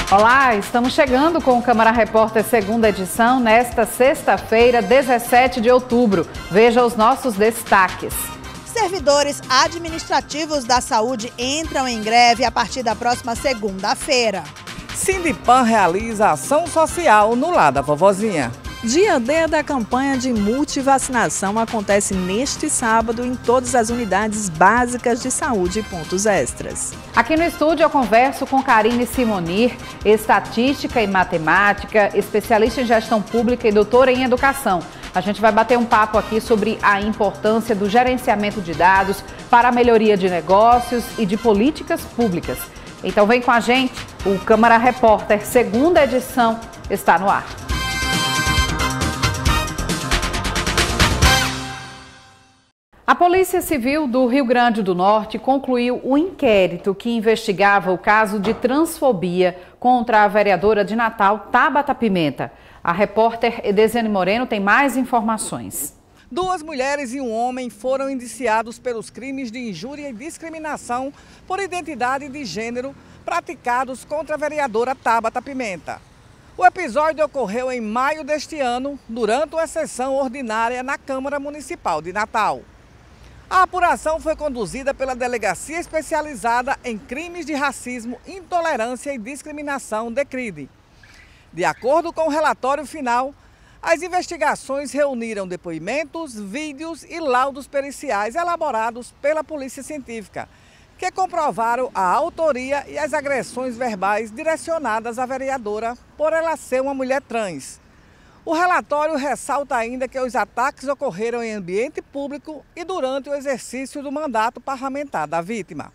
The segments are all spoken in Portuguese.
Olá, estamos chegando com o Câmara Repórter segunda edição nesta sexta-feira, 17 de outubro. Veja os nossos destaques. Servidores administrativos da saúde entram em greve a partir da próxima segunda-feira. Sindipan realiza ação social no Lar da Vovozinha. Dia D da campanha de multivacinação acontece neste sábado em todas as unidades básicas de saúde e pontos extras. Aqui no estúdio eu converso com Karine Simonir, estatística e matemática, especialista em gestão pública e doutora em educação. A gente vai bater um papo aqui sobre a importância do gerenciamento de dados para a melhoria de negócios e de políticas públicas. Então vem com a gente, o Câmara Repórter segunda edição está no ar. A Polícia Civil do Rio Grande do Norte concluiu o inquérito que investigava o caso de transfobia contra a vereadora de Natal, Tabata Pimenta. A repórter Edesiane Moreno tem mais informações. 2 mulheres e um homem foram indiciados pelos crimes de injúria e discriminação por identidade de gênero praticados contra a vereadora Tabata Pimenta. O episódio ocorreu em maio deste ano, durante uma sessão ordinária na Câmara Municipal de Natal. A apuração foi conduzida pela Delegacia Especializada em Crimes de Racismo, Intolerância e Discriminação, DECRIDE. De acordo com o relatório final, as investigações reuniram depoimentos, vídeos e laudos periciais elaborados pela Polícia Científica, que comprovaram a autoria e as agressões verbais direcionadas à vereadora por ela ser uma mulher trans. O relatório ressalta ainda que os ataques ocorreram em ambiente público e durante o exercício do mandato parlamentar da vítima.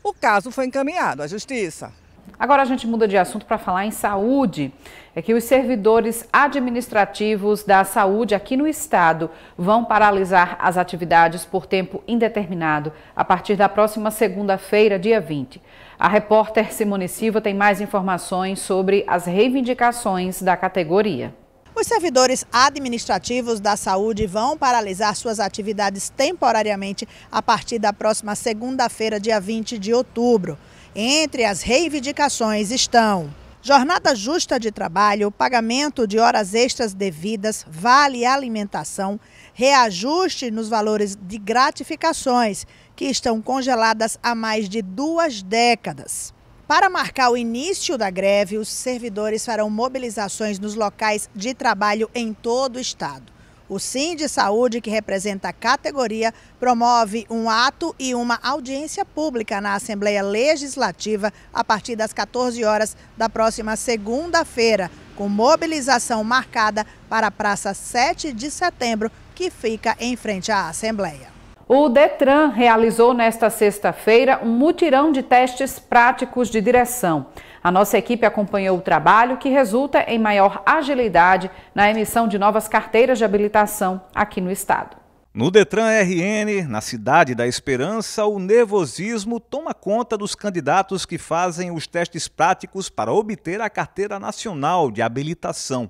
O caso foi encaminhado à Justiça. Agora a gente muda de assunto para falar em saúde. É que os servidores administrativos da saúde aqui no estado vão paralisar as atividades por tempo indeterminado a partir da próxima segunda-feira, dia 20. A repórter Simone Silva tem mais informações sobre as reivindicações da categoria. Os servidores administrativos da saúde vão paralisar suas atividades temporariamente a partir da próxima segunda-feira, dia 20 de outubro. Entre as reivindicações estão jornada justa de trabalho, pagamento de horas extras devidas, vale alimentação, reajuste nos valores de gratificações, que estão congeladas há mais de 2 décadas. Para marcar o início da greve, os servidores farão mobilizações nos locais de trabalho em todo o estado. O Sindisaúde, que representa a categoria, promove um ato e uma audiência pública na Assembleia Legislativa a partir das 14 horas da próxima segunda-feira, com mobilização marcada para a Praça 7 de Setembro, que fica em frente à Assembleia. O Detran realizou nesta sexta-feira um mutirão de testes práticos de direção. A nossa equipe acompanhou o trabalho, que resulta em maior agilidade na emissão de novas carteiras de habilitação aqui no estado. No Detran RN, na Cidade da Esperança, o nervosismo toma conta dos candidatos que fazem os testes práticos para obter a carteira nacional de habilitação.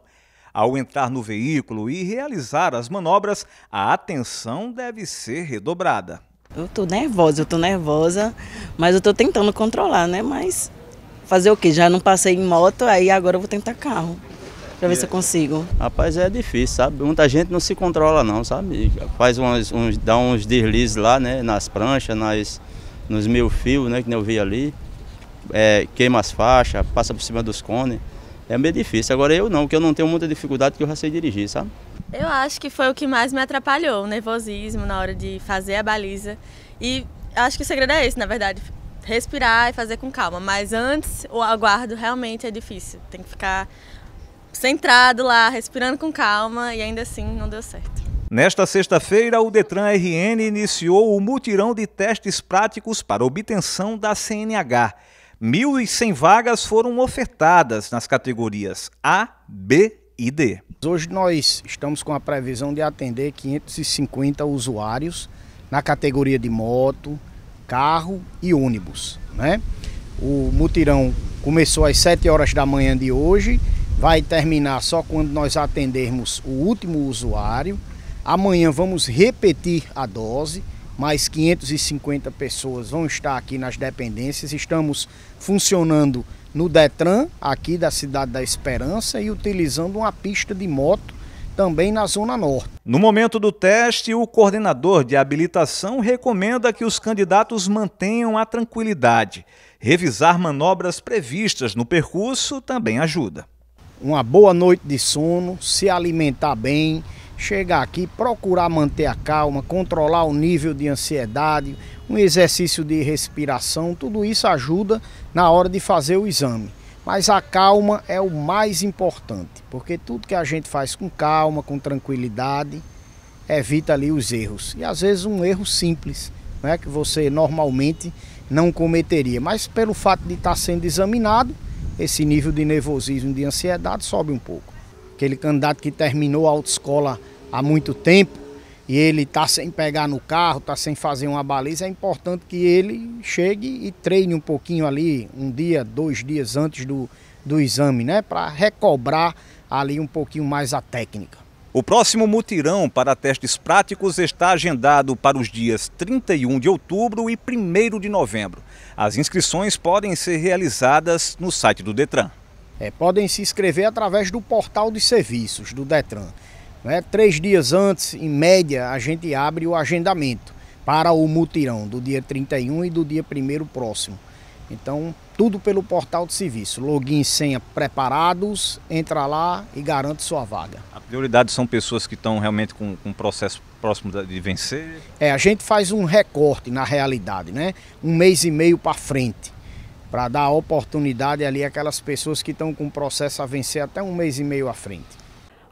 Ao entrar no veículo e realizar as manobras, a atenção deve ser redobrada. Eu tô nervosa, mas eu tô tentando controlar, né? Mas fazer o quê? Já não passei em moto, aí agora eu vou tentar carro, para ver se eu consigo. Rapaz, é difícil, sabe? Muita gente não se controla não, sabe? Dá uns deslizes lá, né? Nas pranchas, nos mil fios, né? Que nem eu vi ali. Queima as faixas, passa por cima dos cones. É meio difícil. Agora eu não, porque eu não tenho muita dificuldade, porque eu já sei dirigir, sabe? Eu acho que foi o que mais me atrapalhou, o nervosismo na hora de fazer a baliza. E acho que o segredo é esse, na verdade, respirar e fazer com calma. Mas antes, o aguardo realmente é difícil. Tem que ficar centrado lá, respirando com calma, e ainda assim não deu certo. Nesta sexta-feira, o Detran RN iniciou o mutirão de testes práticos para obtenção da CNH. 1.100 vagas foram ofertadas nas categorias A, B e D. Hoje nós estamos com a previsão de atender 550 usuários na categoria de moto, carro e ônibus, né? O mutirão começou às 7 horas da manhã de hoje, vai terminar só quando nós atendermos o último usuário. Amanhã vamos repetir a dose. Mais 550 pessoas vão estar aqui nas dependências. Estamos funcionando no Detran, aqui da Cidade da Esperança, e utilizando uma pista de moto também na Zona Norte. No momento do teste, o coordenador de habilitação recomenda que os candidatos mantenham a tranquilidade. Revisar manobras previstas no percurso também ajuda. Uma boa noite de sono, se alimentar bem, chegar aqui, procurar manter a calma, controlar o nível de ansiedade, um exercício de respiração, tudo isso ajuda na hora de fazer o exame. Mas a calma é o mais importante, porque tudo que a gente faz com calma, com tranquilidade, evita ali os erros. E às vezes um erro simples, né, que você normalmente não cometeria. Mas pelo fato de estar sendo examinado, esse nível de nervosismo e de ansiedade sobe um pouco. Aquele candidato que terminou a autoescola há muito tempo, e ele está sem pegar no carro, está sem fazer uma baliza, é importante que ele chegue e treine um pouquinho ali, um dia, 2 dias antes do exame, né, para recobrar ali um pouquinho mais a técnica. O próximo mutirão para testes práticos está agendado para os dias 31 de outubro e 1º de novembro. As inscrições podem ser realizadas no site do Detran. Podem se inscrever através do portal de serviços do Detran. 3 dias antes, em média, a gente abre o agendamento para o mutirão do dia 31 e do dia 1º próximo. Então, tudo pelo portal de serviço. Login e senha preparados, entra lá e garante sua vaga. A prioridade são pessoas que estão realmente com um processo próximo de vencer? A gente faz um recorte na realidade, né? 1 mês e meio para frente, para dar oportunidade ali àquelas pessoas que estão com o processo a vencer até 1 mês e meio à frente.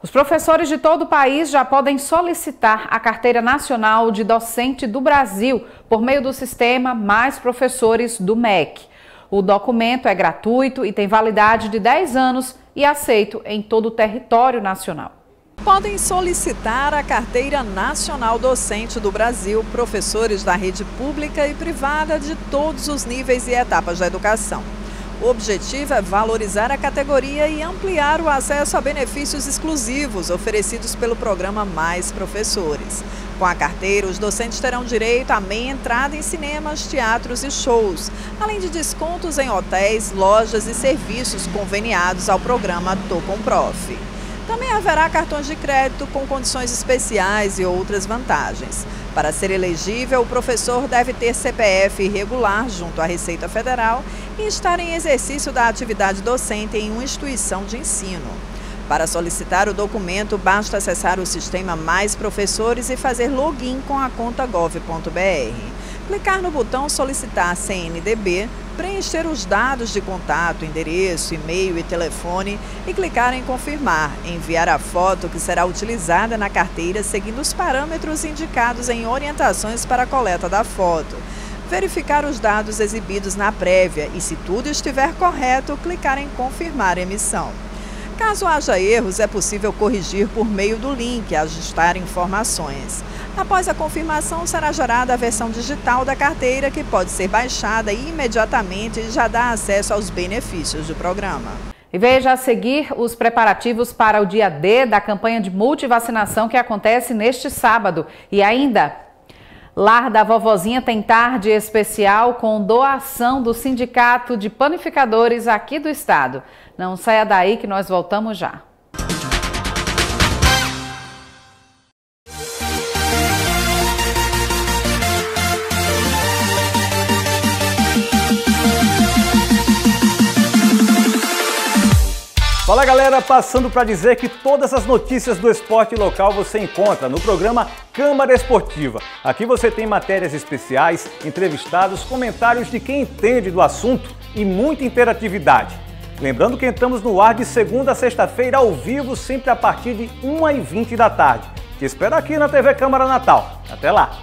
Os professores de todo o país já podem solicitar a Carteira Nacional de Docente do Brasil por meio do sistema Mais Professores do MEC. O documento é gratuito e tem validade de 10 anos e aceito em todo o território nacional. Podem solicitar a Carteira Nacional Docente do Brasil professores da rede pública e privada de todos os níveis e etapas da educação. O objetivo é valorizar a categoria e ampliar o acesso a benefícios exclusivos oferecidos pelo programa Mais Professores. Com a carteira, os docentes terão direito a meia entrada em cinemas, teatros e shows, além de descontos em hotéis, lojas e serviços conveniados ao programa Tô com Prof. Também haverá cartões de crédito com condições especiais e outras vantagens. Para ser elegível, o professor deve ter CPF irregular junto à Receita Federal e estar em exercício da atividade docente em uma instituição de ensino. Para solicitar o documento, basta acessar o sistema Mais Professores e fazer login com a conta gov.br. Clicar no botão Solicitar CNDB, preencher os dados de contato, endereço, e-mail e telefone e clicar em Confirmar, enviar a foto que será utilizada na carteira seguindo os parâmetros indicados em orientações para a coleta da foto. Verificar os dados exibidos na prévia e, se tudo estiver correto, clicar em Confirmar emissão. Caso haja erros, é possível corrigir por meio do link, ajustar informações. Após a confirmação, será gerada a versão digital da carteira, que pode ser baixada imediatamente e já dá acesso aos benefícios do programa. E veja a seguir os preparativos para o dia D da campanha de multivacinação que acontece neste sábado. E ainda, Lar da Vovozinha tem tarde especial com doação do Sindicato de Panificadores aqui do estado. Não saia daí que nós voltamos já. Fala galera, passando para dizer que todas as notícias do esporte local você encontra no programa Câmara Esportiva. Aqui você tem matérias especiais, entrevistados, comentários de quem entende do assunto e muita interatividade. Lembrando que estamos no ar de segunda a sexta-feira ao vivo, sempre a partir de 1h20 da tarde. Te espero aqui na TV Câmara Natal. Até lá!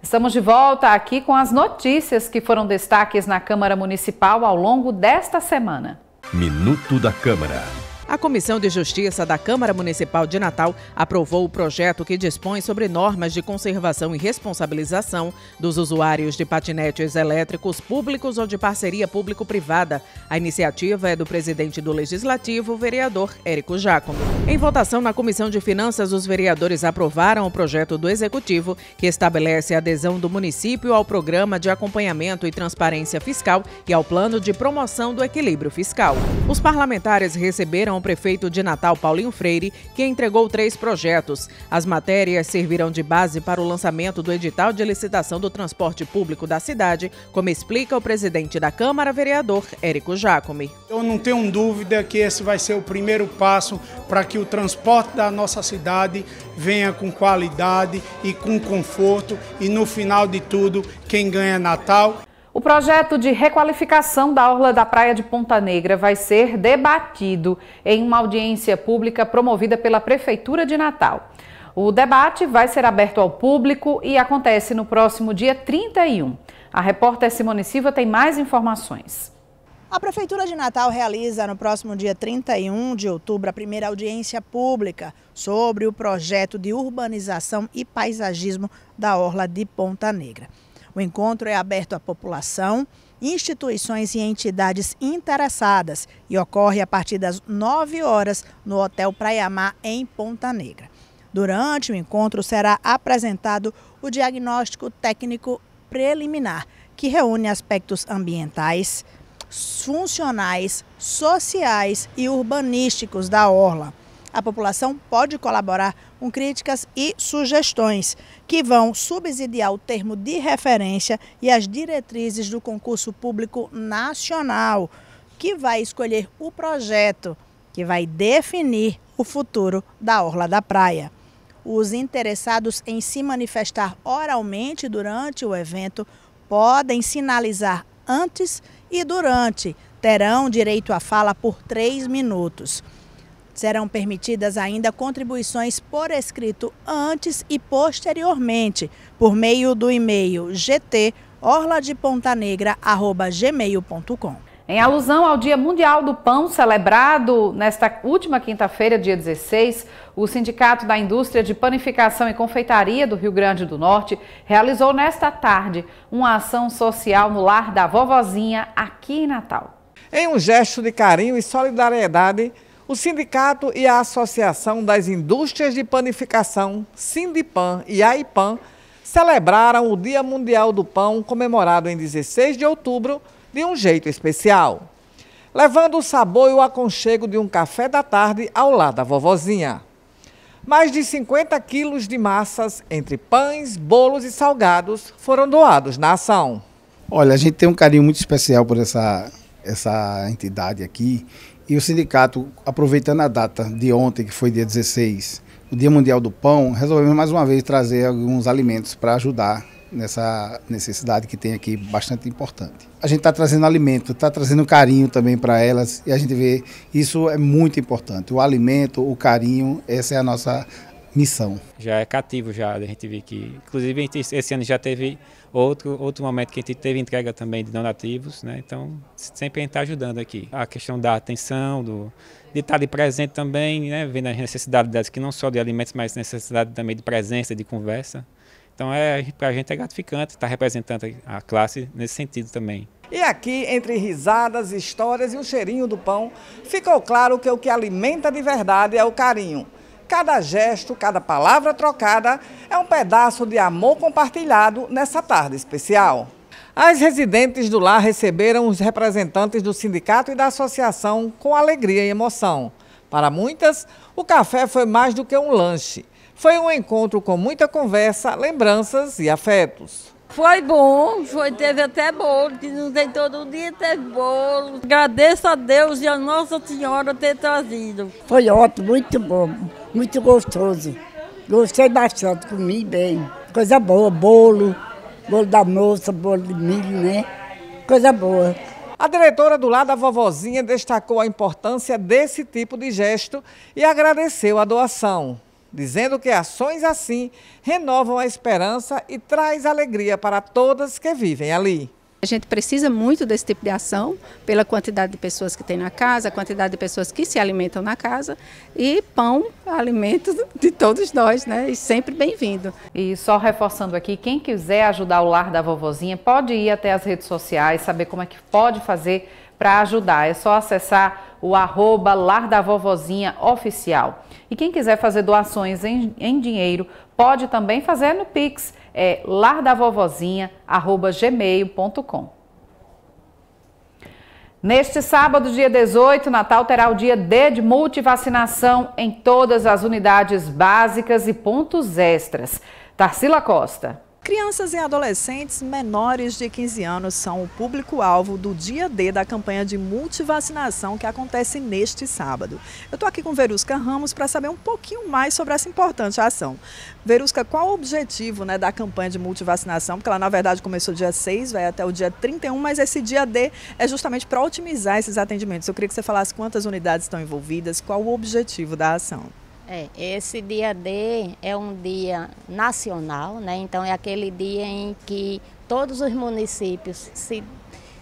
Estamos de volta aqui com as notícias que foram destaques na Câmara Municipal ao longo desta semana. Minuto da Câmara. A Comissão de Justiça da Câmara Municipal de Natal aprovou o projeto que dispõe sobre normas de conservação e responsabilização dos usuários de patinetes elétricos públicos ou de parceria público-privada. A iniciativa é do presidente do Legislativo, o vereador Érico Jacome. Em votação na Comissão de Finanças, os vereadores aprovaram o projeto do Executivo, que estabelece a adesão do município ao Programa de Acompanhamento e Transparência Fiscal e ao Plano de Promoção do Equilíbrio Fiscal. Os parlamentares receberam o prefeito de Natal, Paulinho Freire, que entregou 3 projetos. As matérias servirão de base para o lançamento do edital de licitação do transporte público da cidade, como explica o presidente da Câmara, vereador Érico Jacome. Eu não tenho dúvida que esse vai ser o primeiro passo para que o transporte da nossa cidade venha com qualidade e com conforto e, no final de tudo, quem ganha é Natal. O projeto de requalificação da orla da Praia de Ponta Negra vai ser debatido em uma audiência pública promovida pela Prefeitura de Natal. O debate vai ser aberto ao público e acontece no próximo dia 31. A repórter Simone Silva tem mais informações. A Prefeitura de Natal realiza no próximo dia 31 de outubro a primeira audiência pública sobre o projeto de urbanização e paisagismo da orla de Ponta Negra. O encontro é aberto à população, instituições e entidades interessadas e ocorre a partir das 9 horas no Hotel Praia Mar, em Ponta Negra. Durante o encontro será apresentado o diagnóstico técnico preliminar, que reúne aspectos ambientais, funcionais, sociais e urbanísticos da orla. A população pode colaborar com críticas e sugestões que vão subsidiar o termo de referência e as diretrizes do concurso público nacional, que vai escolher o projeto que vai definir o futuro da orla da praia. Os interessados em se manifestar oralmente durante o evento podem sinalizar antes e durante. Terão direito à fala por 3 minutos. Serão permitidas ainda contribuições por escrito antes e posteriormente, por meio do e-mail gt@orladepontanegra@gmail.com. Em alusão ao Dia Mundial do Pão, celebrado nesta última quinta-feira, dia 16, o Sindicato da Indústria de Panificação e Confeitaria do Rio Grande do Norte realizou nesta tarde uma ação social no lar da Vovozinha, aqui em Natal. Em um gesto de carinho e solidariedade, o Sindicato e a Associação das Indústrias de Panificação, Sindipan e AIPAN, celebraram o Dia Mundial do Pão, comemorado em 16 de outubro, de um jeito especial, levando o sabor e o aconchego de um café da tarde ao lado da Vovozinha. Mais de 50 quilos de massas, entre pães, bolos e salgados, foram doados na ação. Olha, a gente tem um carinho muito especial por essa entidade aqui. E o sindicato, aproveitando a data de ontem, que foi dia 16, o Dia Mundial do Pão, resolvemos mais uma vez trazer alguns alimentos para ajudar nessa necessidade que tem aqui, bastante importante. A gente está trazendo alimento, está trazendo carinho também para elas, e a gente vê, isso é muito importante. O alimento, o carinho, essa é a nossa missão. Já é cativo, já, a gente vê que, inclusive esse ano já teve outro momento que a gente teve entrega também de donativos, né? Então sempre a gente está ajudando aqui. A questão da atenção, de estar de presente também, né? Vendo as necessidades delas, que não só de alimentos, mas necessidade também de presença, de conversa. Então para a gente é gratificante estar representando a classe nesse sentido também. E aqui, entre risadas, histórias e o cheirinho do pão, ficou claro que o que alimenta de verdade é o carinho. Cada gesto, cada palavra trocada é um pedaço de amor compartilhado nessa tarde especial. As residentes do lar receberam os representantes do sindicato e da associação com alegria e emoção. Para muitas, o café foi mais do que um lanche. Foi um encontro com muita conversa, lembranças e afetos. Foi bom, teve até bolo, que não tem todo dia, teve bolo. Agradeço a Deus e a Nossa Senhora ter trazido. Foi ótimo, muito bom, muito gostoso. Gostei bastante, comi bem. Coisa boa, bolo da moça, bolo de milho, né? Coisa boa. A diretora do lar da Vovozinha destacou a importância desse tipo de gesto e agradeceu a doação, dizendo que ações assim renovam a esperança e traz alegria para todas que vivem ali. A gente precisa muito desse tipo de ação, pela quantidade de pessoas que tem na casa, a quantidade de pessoas que se alimentam na casa, e pão, alimento de todos nós, né? E sempre bem-vindo. E só reforçando aqui, quem quiser ajudar o Lar da Vovozinha, pode ir até as redes sociais, saber como é que pode fazer para ajudar. É só acessar o @Lar da Vovozinha oficial. E quem quiser fazer doações em dinheiro, pode também fazer no Pix, lardavovozinha@gmail.com. Neste sábado, dia 18, Natal terá o dia D de multivacinação em todas as unidades básicas e pontos extras. Tarsila Costa. Crianças e adolescentes menores de 15 anos são o público-alvo do dia D da campanha de multivacinação que acontece neste sábado. Eu estou aqui com Verusca Ramos para saber um pouquinho mais sobre essa importante ação. Verusca, qual o objetivo, né, da campanha de multivacinação? Porque ela, na verdade, começou dia 6, vai até o dia 31, mas esse dia D é justamente para otimizar esses atendimentos. Eu queria que você falasse quantas unidades estão envolvidas, qual o objetivo da ação. Esse dia D é um dia nacional, né? Então é aquele dia em que todos os municípios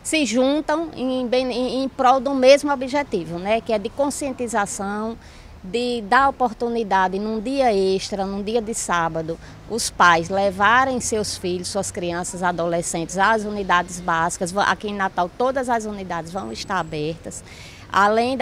se juntam em prol do mesmo objetivo, né? Que é de conscientização, de dar oportunidade num dia extra, num dia de sábado, os pais levarem seus filhos, suas crianças, adolescentes às unidades básicas. Aqui em Natal todas as unidades vão estar abertas. Além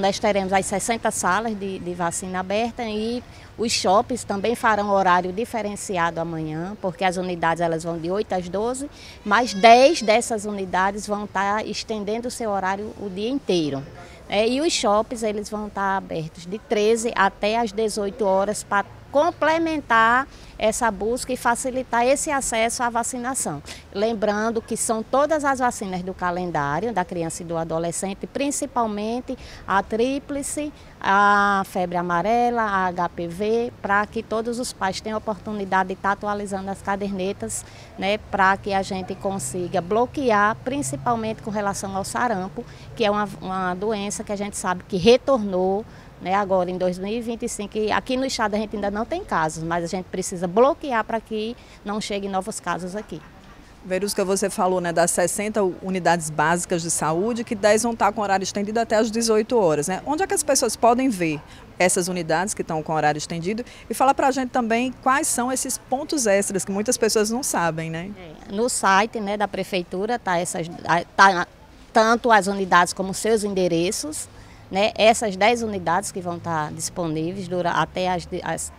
nós teremos as 60 salas de vacina aberta e os shoppings também farão horário diferenciado amanhã, porque as unidades elas vão de 8 às 12, mas 10 dessas unidades vão estar estendendo o seu horário o dia inteiro. E os shoppings eles vão estar abertos de 13 até às 18 horas para complementar essa busca e facilitar esse acesso à vacinação. Lembrando que são todas as vacinas do calendário da criança e do adolescente, principalmente a tríplice, a febre amarela, a HPV, para que todos os pais tenham a oportunidade de estar atualizando as cadernetas, né, para que a gente consiga bloquear, principalmente com relação ao sarampo, que é uma doença que a gente sabe que retornou, né, agora em 2025, e aqui no estado a gente ainda não tem casos, mas a gente precisa bloquear para que não cheguem novos casos aqui. Verusca, você falou, né, das 60 unidades básicas de saúde, que 10 vão estar com horário estendido até às 18 horas. Né? Onde é que as pessoas podem ver essas unidades que estão com horário estendido? E fala para a gente também quais são esses pontos extras que muitas pessoas não sabem, né? No site, né, da prefeitura tá tanto as unidades como seus endereços, né, essas 10 unidades que vão estar disponíveis até às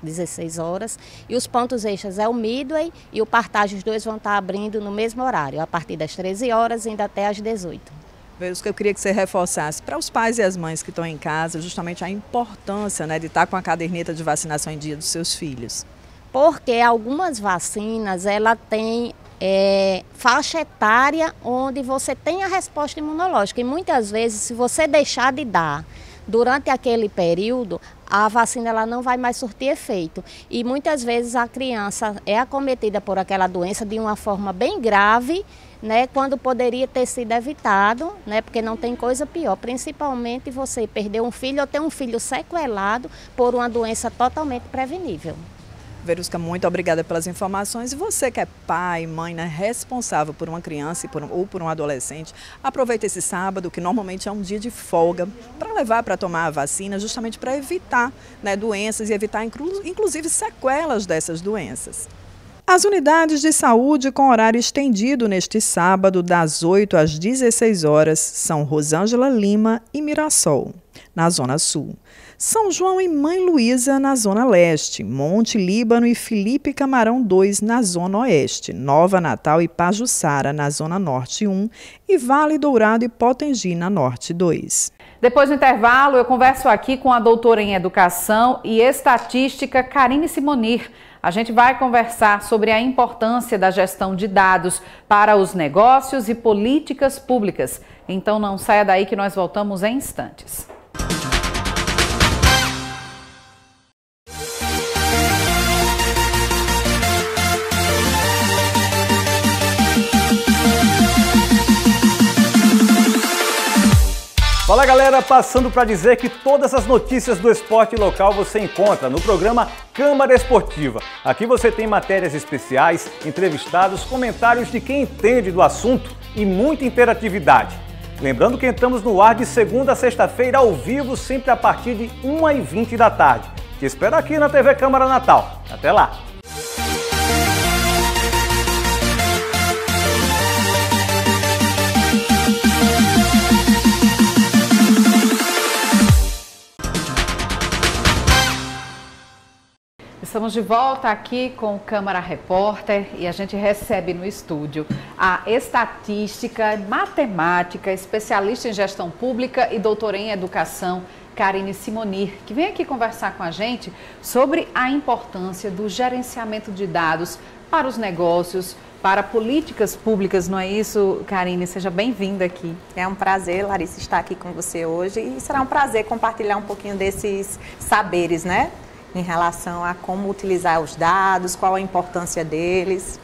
16 horas. E os pontos extras é o Midway e o Partage, os dois vão estar abrindo no mesmo horário, a partir das 13 horas e ainda até às 18. Verusca, eu queria que você reforçasse para os pais e as mães que estão em casa justamente a importância, né, de estar com a caderneta de vacinação em dia dos seus filhos. Porque algumas vacinas, ela tem faixa etária onde você tem a resposta imunológica e muitas vezes se você deixar de dar durante aquele período, a vacina ela não vai mais surtir efeito e muitas vezes a criança é acometida por aquela doença de uma forma bem grave, né, quando poderia ter sido evitado, né, porque não tem coisa pior, principalmente você perder um filho ou ter um filho sequelado por uma doença totalmente prevenível. Verusca, muito obrigada pelas informações. E você que é pai, mãe, né, responsável por uma criança ou por um adolescente, aproveita esse sábado, que normalmente é um dia de folga, para levar para tomar a vacina, justamente para evitar, né, doenças e evitar inclusive sequelas dessas doenças. As unidades de saúde com horário estendido neste sábado, das 8 às 16 horas, são Rosângela Lima e Mirassol, na Zona Sul. São João e Mãe Luísa, na Zona Leste, Monte Líbano e Felipe Camarão 2, na Zona Oeste, Nova Natal e Pajuçara, na Zona Norte 1 e Vale Dourado e Potengi, na Norte 2. Depois do intervalo, eu converso aqui com a doutora em Educação e Estatística, Karine Simonir. A gente vai conversar sobre a importância da gestão de dados para os negócios e políticas públicas. Então não saia daí que nós voltamos em instantes. Fala galera, passando para dizer que todas as notícias do esporte local você encontra no programa Câmara Esportiva. Aqui você tem matérias especiais, entrevistados, comentários de quem entende do assunto e muita interatividade. Lembrando que entramos no ar de segunda a sexta-feira ao vivo, sempre a partir de 1h20 da tarde. Te espero aqui na TV Câmara Natal. Até lá! Estamos de volta aqui com o Câmara Repórter e a gente recebe no estúdio a estatística, matemática, especialista em gestão pública e doutora em educação, Karine Simonir, que vem aqui conversar com a gente sobre a importância do gerenciamento de dados para os negócios, para políticas públicas, não é isso, Karine? Seja bem-vinda aqui. É um prazer, Larissa, estar aqui com você hoje e será um prazer compartilhar um pouquinho desses saberes, né? Em relação a como utilizar os dados, qual a importância deles.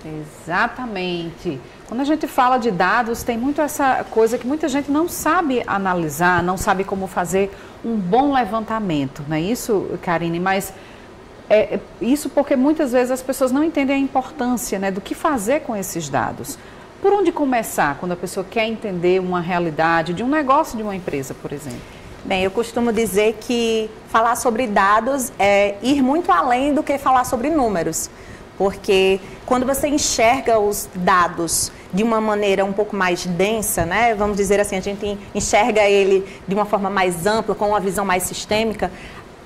Exatamente. Quando a gente fala de dados, tem muito essa coisa que muita gente não sabe analisar, não sabe como fazer um bom levantamento, não é isso, Karine? Mas isso porque muitas vezes as pessoas não entendem a importância, né, do que fazer com esses dados. Por onde começar quando a pessoa quer entender uma realidade de um negócio de uma empresa, por exemplo? Bem, eu costumo dizer que falar sobre dados é ir muito além do que falar sobre números, porque quando você enxerga os dados de uma maneira um pouco mais densa, né? Vamos dizer assim, a gente enxerga ele de uma forma mais ampla, com uma visão mais sistêmica.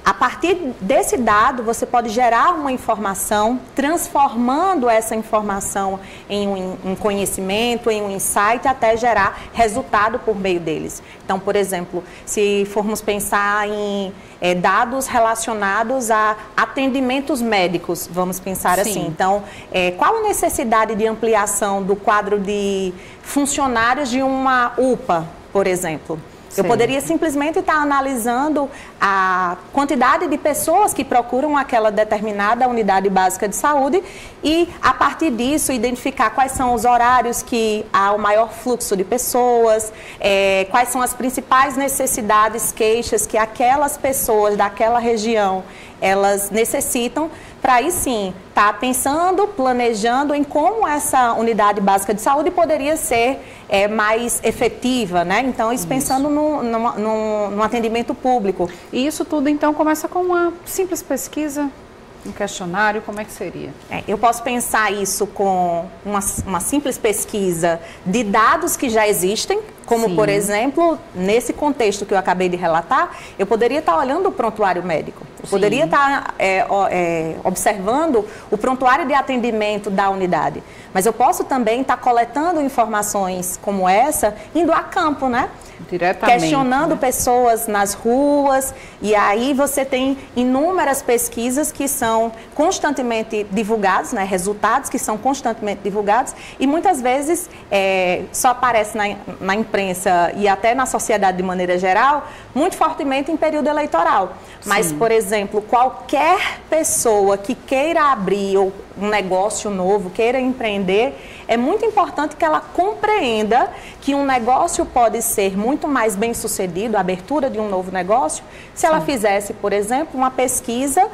A partir desse dado, você pode gerar uma informação, transformando essa informação em um conhecimento, em um insight, até gerar resultado por meio deles. Então, por exemplo, se formos pensar em dados relacionados a atendimentos médicos, vamos pensar assim. Então, qual a necessidade de ampliação do quadro de funcionários de uma UPA, por exemplo? Eu poderia simplesmente estar analisando a quantidade de pessoas que procuram aquela determinada unidade básica de saúde e, a partir disso, identificar quais são os horários que há o maior fluxo de pessoas, quais são as principais necessidades, queixas que aquelas pessoas daquela região elas necessitam, para aí sim estar pensando, planejando em como essa unidade básica de saúde poderia ser mais efetiva, né? Então, isso pensando no atendimento público. E isso tudo, então, começa com uma simples pesquisa, um questionário, como é que seria? Eu posso pensar isso com uma simples pesquisa de dados que já existem, como, por exemplo, nesse contexto que eu acabei de relatar, eu poderia estar olhando o prontuário médico, eu poderia estar observando o prontuário de atendimento da unidade, mas eu posso também estar coletando informações como essa, indo a campo, né? Diretamente, questionando pessoas nas ruas, e aí você tem inúmeras pesquisas que são constantemente divulgadas, né, resultados que são constantemente divulgados, e muitas vezes só aparece na imprensa e até na sociedade de maneira geral, muito fortemente em período eleitoral. Mas, por exemplo, qualquer pessoa que queira abrir um negócio novo, queira empreender, é muito importante que ela compreenda que um negócio pode ser muito mais bem sucedido, a abertura de um novo negócio, se ela fizesse, por exemplo, uma pesquisa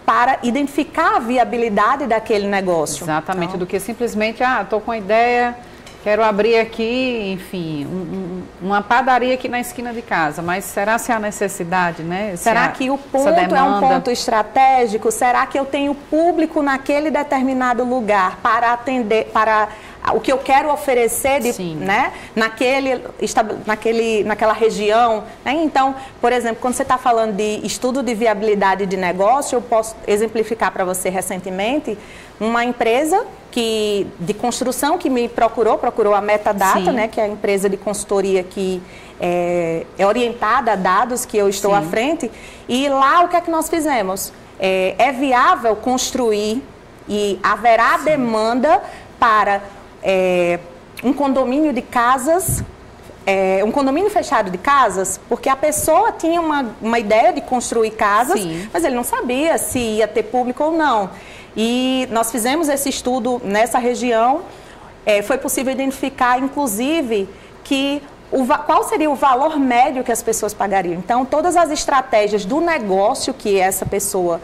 para identificar a viabilidade daquele negócio. Exatamente, então, do que simplesmente, estou com a ideia, quero abrir aqui, enfim, uma padaria aqui na esquina de casa, mas será se há necessidade, né? Será que o ponto é um ponto estratégico? Será que eu tenho público naquele determinado lugar para atender, para o que eu quero oferecer, né, naquela região? Né? Então, por exemplo, quando você está falando de estudo de viabilidade de negócio, eu posso exemplificar para você recentemente uma empresa de construção que me procurou a Metadata, né, que é a empresa de consultoria que é orientada a dados que eu estou à frente, e lá o que é que nós fizemos? É viável construir e haverá demanda para um condomínio de casas, um condomínio fechado de casas, porque a pessoa tinha uma ideia de construir casas, mas ele não sabia se ia ter público ou não. E nós fizemos esse estudo nessa região, foi possível identificar, inclusive, que qual seria o valor médio que as pessoas pagariam. Então, todas as estratégias do negócio que essa pessoa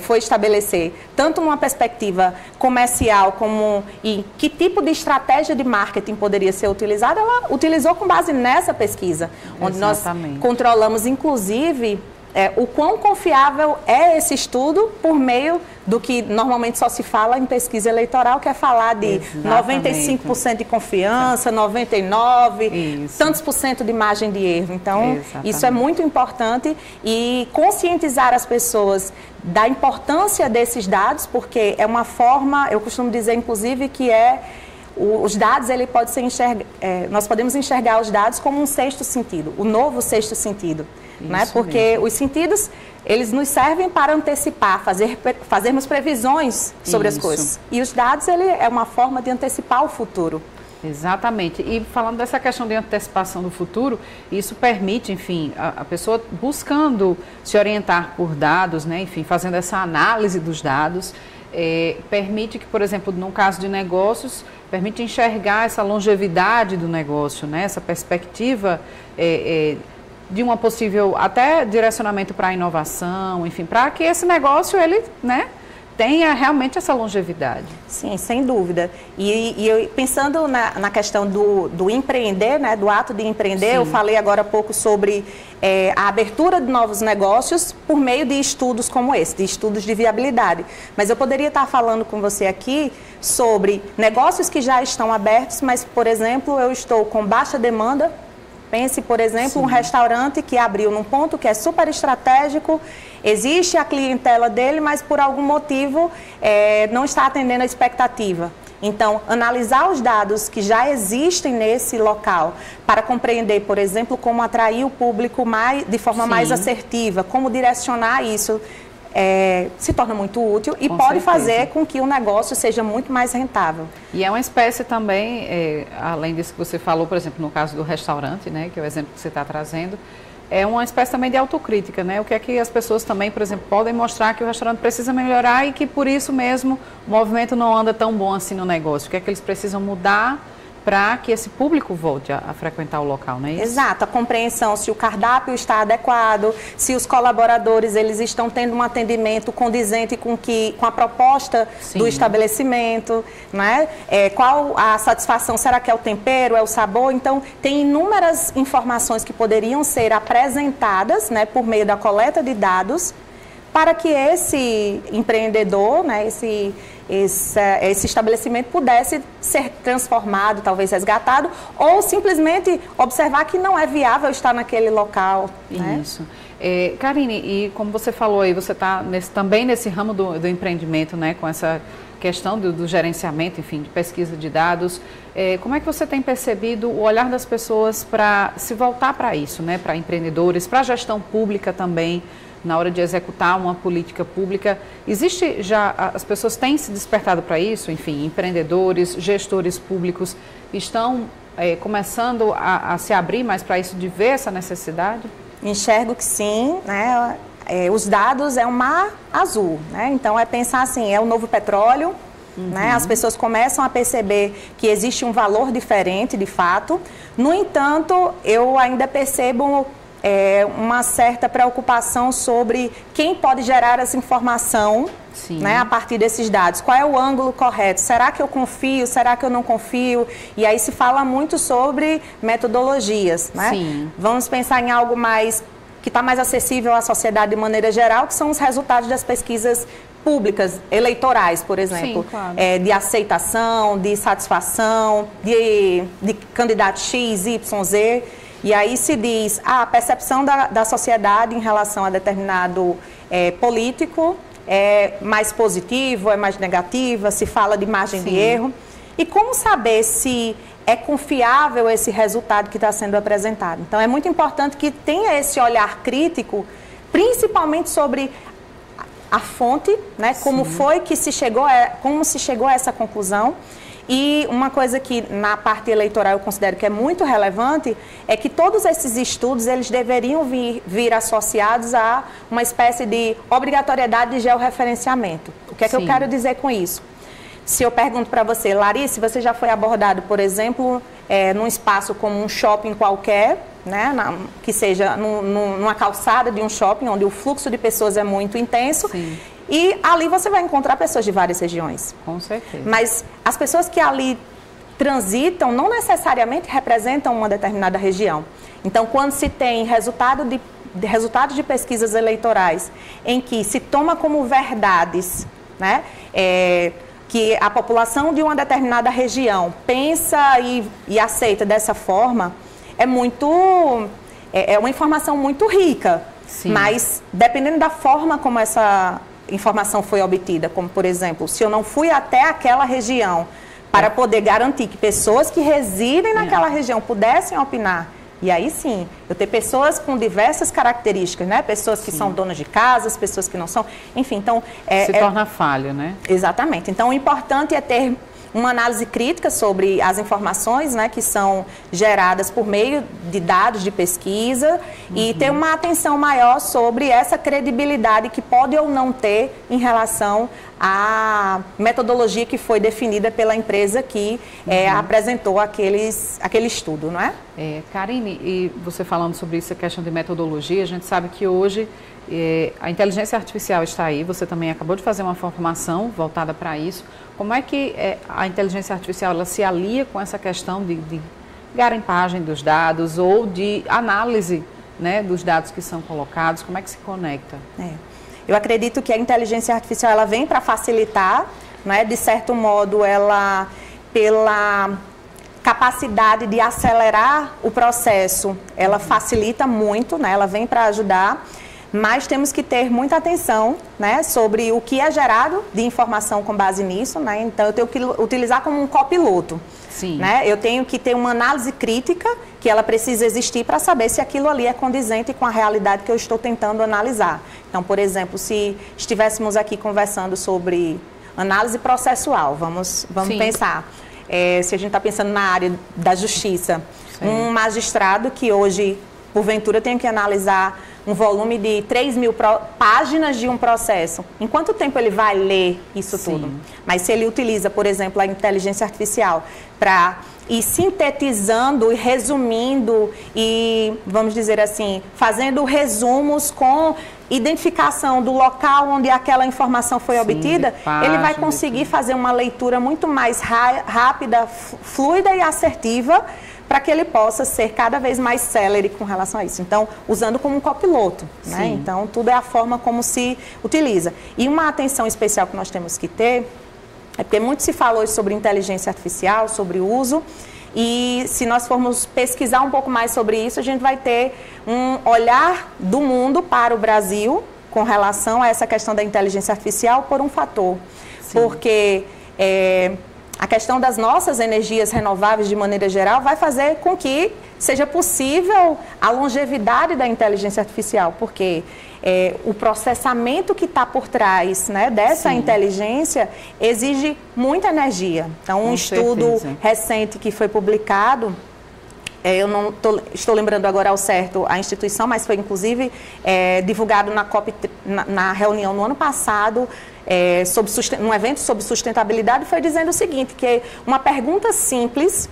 foi estabelecer, tanto numa perspectiva comercial como em que tipo de estratégia de marketing poderia ser utilizada, ela utilizou com base nessa pesquisa, onde Exatamente. nós controlamos, inclusive, o quão confiável é esse estudo por meio do que normalmente só se fala em pesquisa eleitoral, que é falar de 95% de confiança, 99%, tantos por cento de margem de erro. Então, isso é muito importante e conscientizar as pessoas da importância desses dados, porque é uma forma, eu costumo dizer, inclusive, que os dados, ele pode ser nós podemos enxergar os dados como um sexto sentido, o novo sexto sentido. Né? Porque mesmo. Os sentidos, eles nos servem para antecipar, fazermos previsões sobre as coisas. E os dados, ele é uma forma de antecipar o futuro. Exatamente. E falando dessa questão de antecipação do futuro, isso permite, enfim, a pessoa buscando se orientar por dados, né? Enfim, fazendo essa análise dos dados, permite que, por exemplo, no caso de negócios, permite enxergar essa longevidade do negócio, né? Essa perspectiva de uma possível até direcionamento para a inovação, enfim, para que esse negócio ele, né, tenha realmente essa longevidade. Sim, sem dúvida. E pensando na questão do empreender, né, do ato de empreender, sim, eu falei agora há pouco sobre a abertura de novos negócios por meio de estudos como esse, de estudos de viabilidade. Mas eu poderia estar falando com você aqui sobre negócios que já estão abertos, mas, por exemplo, eu estou com baixa demanda. Pense, por exemplo, sim, um restaurante que abriu num ponto que é super estratégico, existe a clientela dele, mas por algum motivo não está atendendo a expectativa. Então, analisar os dados que já existem nesse local para compreender, por exemplo, como atrair o público de forma, sim, mais assertiva, como direcionar isso, se torna muito útil e pode fazer com que o negócio seja muito mais rentável. E é uma espécie também, além disso que você falou, por exemplo, no caso do restaurante, né, que é o exemplo que você está trazendo, é uma espécie também de autocrítica, né? O que é que as pessoas também, por exemplo, podem mostrar que o restaurante precisa melhorar e que por isso mesmo o movimento não anda tão bom assim no negócio. O que é que eles precisam mudar para que esse público volte a frequentar o local, não é isso? Exato, a compreensão se o cardápio está adequado, se os colaboradores eles estão tendo um atendimento condizente com a proposta, sim, do estabelecimento, né? Qual a satisfação, será que é o tempero, é o sabor? Então, tem inúmeras informações que poderiam ser apresentadas, né, por meio da coleta de dados, para que esse empreendedor, né, esse estabelecimento pudesse ser transformado, talvez resgatado, ou simplesmente observar que não é viável estar naquele local. Né? Isso. Karine, e como você falou aí, você está também nesse ramo do empreendimento, né, com essa questão do gerenciamento, enfim, de pesquisa de dados. Como é que você tem percebido o olhar das pessoas para se voltar para isso, né, para empreendedores, para a gestão pública também, na hora de executar uma política pública? Existe já, as pessoas têm se despertado para isso, enfim, empreendedores, gestores públicos estão começando a se abrir mais para isso, de ver essa necessidade? Enxergo que sim, né? Os dados é um mar azul, né? Então é pensar assim, é o novo petróleo, uhum, né? As pessoas começam a perceber que existe um valor diferente, de fato. No entanto, eu ainda percebo uma certa preocupação sobre quem pode gerar essa informação, né, a partir desses dados. Qual é o ângulo correto? Será que eu confio? Será que eu não confio? E aí se fala muito sobre metodologias, né? Sim. Vamos pensar em algo que está mais acessível à sociedade de maneira geral, que são os resultados das pesquisas públicas, eleitorais, por exemplo. Sim, claro. De aceitação, de satisfação, de candidato X, Y, Z. E aí se diz, a percepção da sociedade em relação a determinado político é mais positivo, é mais negativa, se fala de margem, sim, de erro. E como saber se é confiável esse resultado que está sendo apresentado? Então é muito importante que tenha esse olhar crítico, principalmente sobre a fonte, né? Como foi que como se chegou a essa conclusão. E uma coisa que na parte eleitoral eu considero que é muito relevante é que todos esses estudos eles deveriam vir associados a uma espécie de obrigatoriedade de georreferenciamento. O que é que eu quero dizer com isso? Se eu pergunto para você, Larissa, você já foi abordado, por exemplo, num espaço como um shopping qualquer, né, que seja numa calçada de um shopping, onde o fluxo de pessoas é muito intenso. Sim. E ali você vai encontrar pessoas de várias regiões. Com certeza. Mas as pessoas que ali transitam não necessariamente representam uma determinada região. Então, quando se tem resultados de pesquisas eleitorais em que se toma como verdades, né, que a população de uma determinada região pensa e aceita dessa forma, é uma informação muito rica. Sim. Mas, dependendo da forma como essa informação foi obtida, como, por exemplo, se eu não fui até aquela região para poder garantir que pessoas que residem naquela região pudessem opinar, e aí sim, eu ter pessoas com diversas características, né? Pessoas que são donas de casas, pessoas que não são, enfim, então... Se torna falho, né? Exatamente. Então, o importante é ter uma análise crítica sobre as informações, né, que são geradas por meio de dados de pesquisa e ter uma atenção maior sobre essa credibilidade que pode ou não ter em relação à metodologia que foi definida pela empresa que apresentou aquele estudo, não é? Karine, e você falando sobre isso, a questão de metodologia, a gente sabe que hoje a inteligência artificial está aí, você também acabou de fazer uma formação voltada para isso. Como é que a inteligência artificial ela se alia com essa questão de garimpagem dos dados ou de análise, né, dos dados que são colocados? Como é que se conecta? Eu acredito que a inteligência artificial ela vem para facilitar, né, de certo modo, ela, pela capacidade de acelerar o processo, ela facilita muito, né, ela vem para ajudar. Mas temos que ter muita atenção, né, sobre o que é gerado de informação com base nisso, né? Então, eu tenho que utilizar como um copiloto. Sim. Né? Eu tenho que ter uma análise crítica, que ela precisa existir para saber se aquilo ali é condizente com a realidade que eu estou tentando analisar. Então, por exemplo, se estivéssemos aqui conversando sobre análise processual, vamos pensar. Se a gente está pensando na área da justiça, um magistrado que hoje, porventura, tem que analisar um volume de 3.000 páginas de um processo. Em quanto tempo ele vai ler isso tudo? Mas se ele utiliza, por exemplo, a inteligência artificial para ir sintetizando e resumindo e, vamos dizer assim, fazendo resumos com identificação do local onde aquela informação foi obtida, ele vai conseguir fazer uma leitura muito mais rápida, fluida e assertiva, para que ele possa ser cada vez mais célere com relação a isso. Então, usando como um copiloto, né? Então, tudo é a forma como se utiliza. E uma atenção especial que nós temos que ter, é porque muito se falou sobre inteligência artificial, sobre o uso, e se nós formos pesquisar um pouco mais sobre isso, a gente vai ter um olhar do mundo para o Brasil com relação a essa questão da inteligência artificial por um fator. Porque a questão das nossas energias renováveis, de maneira geral, vai fazer com que seja possível a longevidade da inteligência artificial, porque o processamento que está por trás, né, dessa inteligência exige muita energia. Então, um estudo recente que foi publicado, eu não estou lembrando agora ao certo a instituição, mas foi inclusive divulgado na reunião no ano passado, num evento sobre sustentabilidade, foi dizendo o seguinte, que uma pergunta simples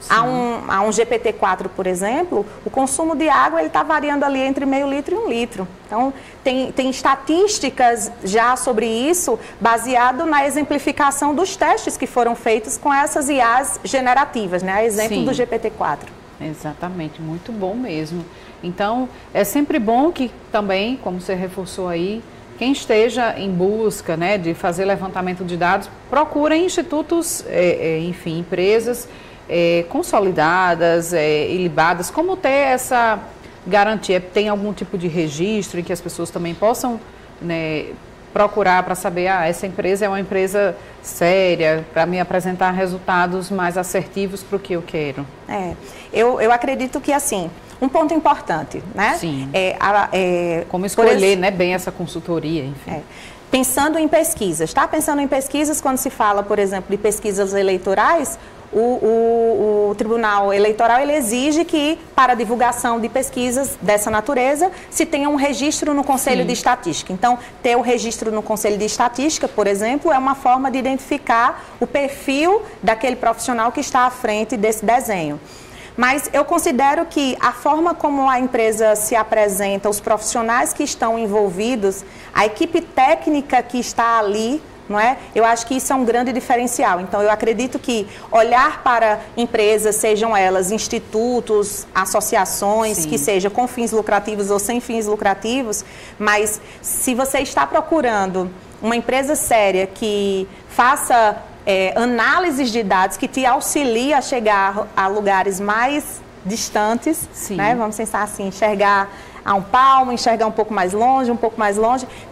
a um GPT-4, por exemplo, o consumo de água está variando ali entre meio litro e 1 litro. Então, tem estatísticas já sobre isso, baseado na exemplificação dos testes que foram feitos com essas IAs generativas, né? A exemplo do GPT-4. Exatamente, muito bom mesmo. Então, é sempre bom que também, como você reforçou aí, quem esteja em busca, né, de fazer levantamento de dados, procurem institutos, enfim, empresas consolidadas, ilibadas. Como ter essa garantia? Tem algum tipo de registro em que as pessoas também possam, né, procurar para saber, essa empresa é uma empresa séria, para me apresentar resultados mais assertivos para o que eu quero? Eu acredito que, assim, um ponto importante, né? Como escolher, né, bem essa consultoria, enfim. Pensando em pesquisas, tá? Pensando em pesquisas, quando se fala, por exemplo, de pesquisas eleitorais, o Tribunal Eleitoral ele exige que, para a divulgação de pesquisas dessa natureza, se tenha um registro no Conselho de Estatística. Então, ter o registro no Conselho de Estatística, por exemplo, é uma forma de identificar o perfil daquele profissional que está à frente desse desenho. Mas eu considero que a forma como a empresa se apresenta, os profissionais que estão envolvidos, a equipe técnica que está ali, não é? Eu acho que isso é um grande diferencial. Então, eu acredito que olhar para empresas, sejam elas institutos, associações, que seja com fins lucrativos ou sem fins lucrativos, mas se você está procurando uma empresa séria que faça análises de dados, que te auxilia a chegar a lugares mais distantes, né? Vamos pensar assim, enxergar a um palmo, enxergar um pouco mais longe,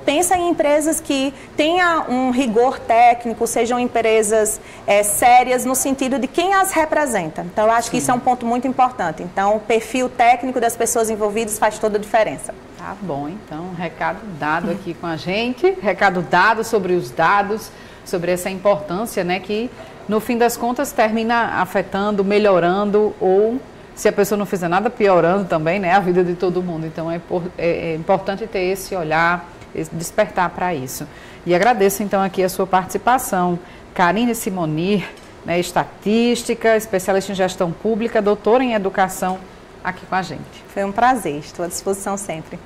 pensa em empresas que tenham um rigor técnico, sejam empresas sérias no sentido de quem as representa. Então, eu acho que isso é um ponto muito importante. Então, o perfil técnico das pessoas envolvidas faz toda a diferença. Tá bom, então, recado dado aqui com a gente, recado dado sobre os dados, sobre essa importância, né, que no fim das contas termina afetando, melhorando ou, se a pessoa não fizer nada, piorando também, né, a vida de todo mundo. Então, é importante ter esse olhar, esse despertar para isso. E agradeço, então, aqui a sua participação. Karine Simonir, né, estatística, especialista em gestão pública, doutora em educação, aqui com a gente. Foi um prazer, estou à disposição sempre.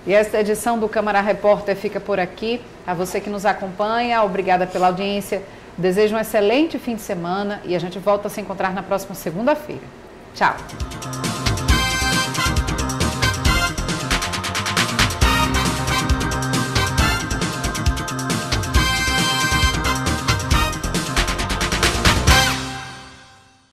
E esta edição do Câmara Repórter fica por aqui. A você que nos acompanha, obrigada pela audiência. Desejo um excelente fim de semana e a gente volta a se encontrar na próxima segunda-feira. Tchau!